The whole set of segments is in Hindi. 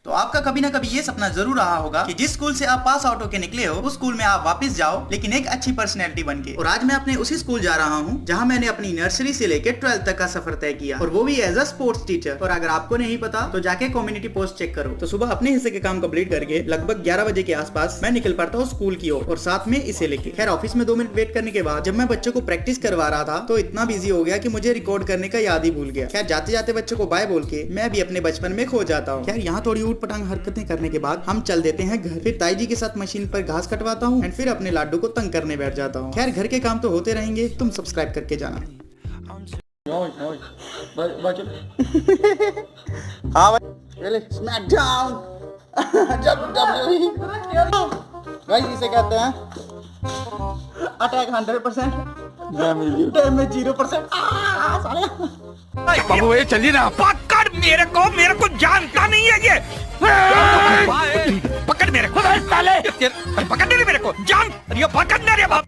तो आपका कभी ना कभी ये सपना जरूर रहा होगा कि जिस स्कूल से आप पास आउट होके निकले हो उस स्कूल में आप वापस जाओ, लेकिन एक अच्छी पर्सनैलिटी बन के। और आज मैं अपने उसी स्कूल जा रहा हूँ जहाँ मैंने अपनी नर्सरी से लेकर 12th तक का सफर तय किया, और वो भी एज अ स्पोर्ट्स टीचर। और अगर आपको नहीं पता तो जाके कम्युनिटी पोस्ट चेक करो। तो सुबह अपने हिस्से के काम कंप्लीट करके लगभग 11 बजे के आसपास मैं निकल पड़ता हूँ स्कूल की ओर, और साथ में इसे लेके। खैर ऑफिस में 2 मिनट वेट करने के बाद जब मैं बच्चों को प्रैक्टिस करवा रहा था तो इतना बिजी हो गया कि मुझे रिकॉर्ड करने का याद ही भूल गया। खैर जाते जाते बच्चों को बाय बोल के मैं भी अपने बचपन में खो जाता हूँ। खैर यहाँ थोड़ी ऊट पटांग हरकतें करने के बाद हम चल देते हैं घर। फिर ताई जी के साथ मशीन पर घास कटवाता हूँ एंड फिर अपने लाडू को तंग करने बैठ जाता हूँ। खैर घर के काम तो होते रहेंगे, तुम सब्सक्राइब करके जाना। हाँ भाई, स्मैकडाउन गाइस इसे कहते हैं अटैक 100%, डैमेज 0%। बाबू ये चलिए ना, पकड़ मेरे को जानता नहीं है ये। पकड़ मेरे को साले, पकड़ नहीं मेरे को जान, ये पकड़ना रे बाप।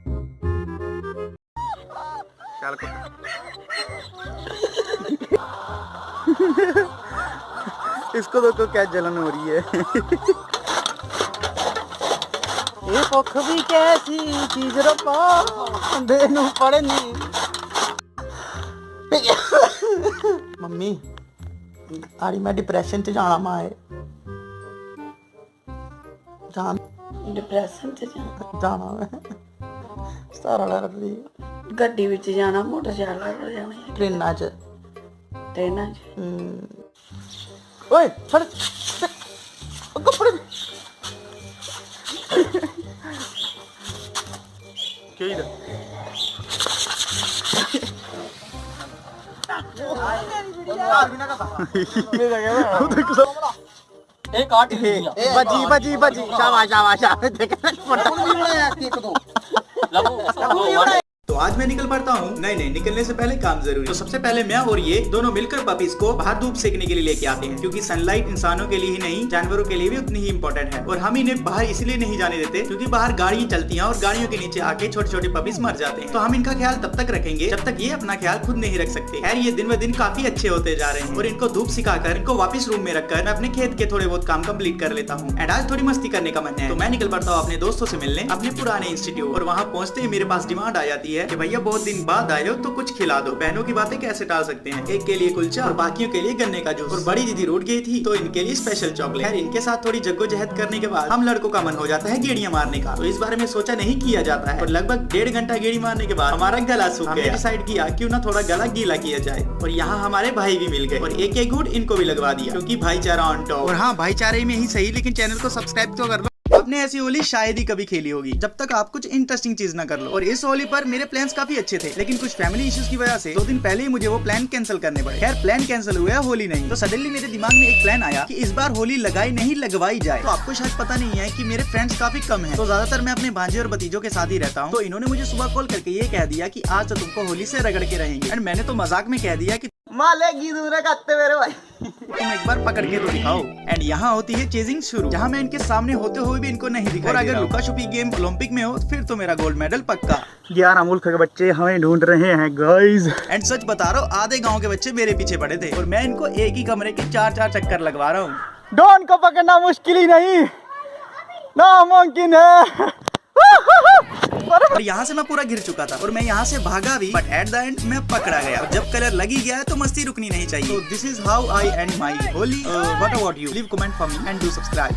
इसको देखो क्या जलन हो रही है। ये भुख भी कैसी चीज रपा देनू पड़नी। मम्मी आड़ी मैं डिप्रेशन च जाना माए, जान डिप्रेशन च जाना मैं सारा लड़ रही गड्डी विच जाना, मोटरसाइकिल पर जाना, ट्रेना च ट्रेना च। ओए छड़ कपड़े क्या इधर बजी शाबाश तो आज मैं निकल पड़ता हूँ। नहीं निकलने से पहले काम जरूरी। तो सबसे पहले मैं और ये दोनों मिलकर पपीज को बाहर धूप सेकने के लिए लेके आते हैं, क्योंकि सनलाइट इंसानों के लिए ही नहीं जानवरों के लिए भी उतनी ही इम्पोर्टेंट है। और हम इन्हें बाहर इसलिए नहीं जाने देते क्योंकि बाहर गाड़ियां चलती हैं और गाड़ियों के नीचे आके छोटे छोटे पपीज मर जाते हैं। तो हम इनका ख्याल तब तक रखेंगे जब तक ये अपना ख्याल खुद नहीं रख सकते। खैर ये दिन ब दिन काफी अच्छे होते जा रहे हैं, और इनको धूप सिखाकर इनको वापस रूम में रखकर मैं अपने खेत के थोड़े बहुत काम कंप्लीट कर लेता हूँ। एंड आज थोड़ी मस्ती करने का मन है तो मैं निकल पड़ता हूँ अपने दोस्तों से मिलने अपने पुराने इंस्टीट्यूट। और वहाँ पहुँचते ही मेरे पास डिमांड आ जाती है कि भैया बहुत दिन बाद आए हो तो कुछ खिला दो। बहनों की बातें कैसे टाल सकते हैं, एक के लिए कुलचा और बाकियों के लिए गन्ने का जूस। और बड़ी दीदी रूठ गई थी तो इनके लिए स्पेशल चॉकलेट। खैर इनके साथ थोड़ी जद्दोजहद करने के बाद हम लड़कों का मन हो जाता है गेड़ियां मारने का। तो इस बारे में सोचा नहीं किया जाता है, और लगभग 1.5 घंटा गेड़ी मारने के बाद हमारा गला सूख गया। डिसाइड किया क्यों ना थोड़ा गला गीला किया जाए, और यहाँ हमारे भाई भी मिल गए और एक घूंट इनको भी लगवा दिया, क्योंकि भाईचारा ऑन टॉप। और हाँ भाईचारे में ही सही, लेकिन चैनल को सब्सक्राइब तो कर लो। आपने ऐसी होली शायद ही कभी खेली होगी जब तक आप कुछ इंटरेस्टिंग चीज ना कर लो। और इस होली पर मेरे प्लान्स काफी अच्छे थे, लेकिन कुछ फैमिली इश्यूज की वजह से 2 दिन पहले ही मुझे वो प्लान कैंसिल करने पड़े। खैर प्लान कैंसिल हुआ, होली नहीं। तो सडनली मेरे दिमाग में एक प्लान आया कि इस बार होली लगाई नहीं लगवाई जाए। तो आपको शायद पता नहीं है कि मेरे फ्रेंड्स काफी कम हैं, तो ज्यादातर मैं अपने भांजे और भतीजों के साथ ही रहता हूँ। तो इन्होंने मुझे सुबह कॉल करके ये कह दिया कि आज तो तुमको होली से रगड़ के रहेंगे। एंड मैंने तो मजाक में कह दिया कि मालेगी दूर करते मेरे भाई, तुम एक बार पकड़ के तो दिखाओ। एंड यहाँ होती है चेजिंग शुरू, जहाँ मैं इनके सामने होते हुए भी इनको नहीं दिखाई। और अगर लुका छुपी गेम ओलंपिक में हो फिर तो मेरा गोल्ड मेडल पक्का। 11 मुल्क के बच्चे हमें ढूंढ रहे हैं गाइस। एंड सच बता रहा हूँ, आधे गाँव के बच्चे मेरे पीछे पड़े थे, और मैं इनको एक ही कमरे के 4 चक्कर लगवा रहा हूँ। डॉन को पकड़ना मुश्किल ही नहीं, नामुमकिन है। और यहाँ से मैं पूरा गिर चुका था, और मैं यहाँ से भागा भी, बट एट द एंड मैं पकड़ा गया। और जब कलर लगी गया है तो मस्ती रुकनी नहीं चाहिए। So this is how I end my Holi. What about you? Leave comment for me and do subscribe.